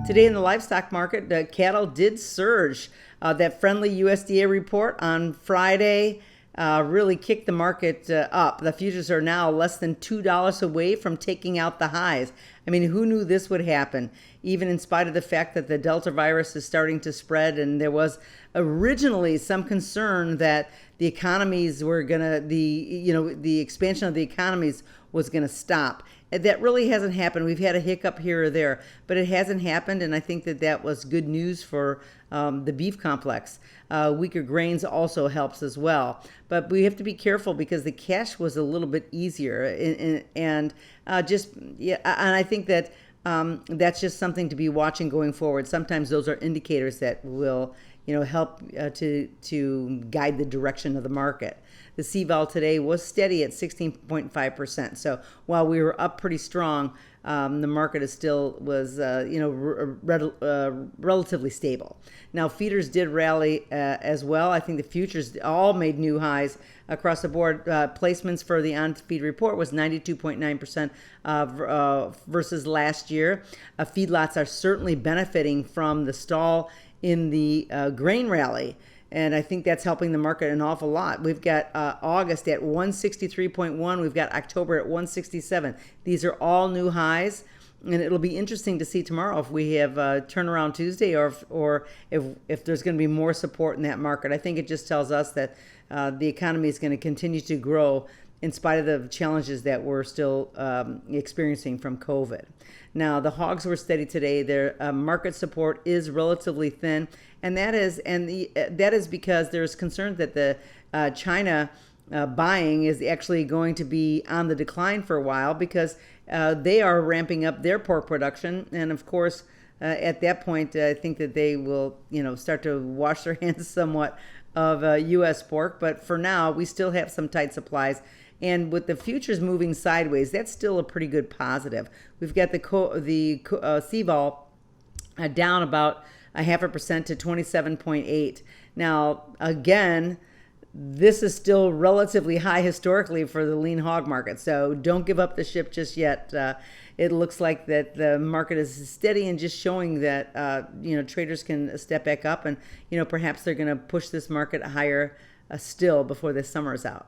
Today in the livestock market, the cattle did surge. That friendly USDA report on Friday really kicked the market up. The futures are now less than $2 away from taking out the highs. I mean, who knew this would happen? Even in spite of the fact that the Delta virus is starting to spread, and there was originally some concern that the economies were gonna, the expansion of the economies was gonna stop. That really hasn't happened. We've had a hiccup here or there, but it hasn't happened, and I think that that was good news for the beef complex. Weaker grains also helps as well, but we have to be careful because the cash was a little bit easier, and I think that that's just something to be watching going forward. Sometimes those are indicators that will help to guide the direction of the market. The CVOL today was steady at 16.5%. So while we were up pretty strong, the market is still was relatively stable. Now feeders did rally as well. I think the futures all made new highs across the board. Placements for the on-feed report was 92.9% versus last year. Feedlots are certainly benefiting from the stall in the grain rally, and I think that's helping the market an awful lot. We've got August at 163.1. We've got October at 167. These are all new highs, and it'll be interesting to see tomorrow if we have turnaround Tuesday, or if there's going to be more support in that market. I think it just tells us that the economy is going to continue to grow in spite of the challenges that we're still experiencing from COVID. Now, the hogs were steady today. Their market support is relatively thin, and that is because there's concern that the China buying is actually going to be on the decline for a while because they are ramping up their pork production, and of course, at that point, I think that they will, start to wash their hands somewhat of U.S. pork. But for now, we still have some tight supplies. And with the futures moving sideways, that's still a pretty good positive. We've got the CVOL down about 0.5% to 27.8. Now, again, this is still relatively high historically for the lean hog market. So don't give up the ship just yet. It looks like that the market is steady and just showing that traders can step back up, and perhaps they're going to push this market higher still before the summer is out.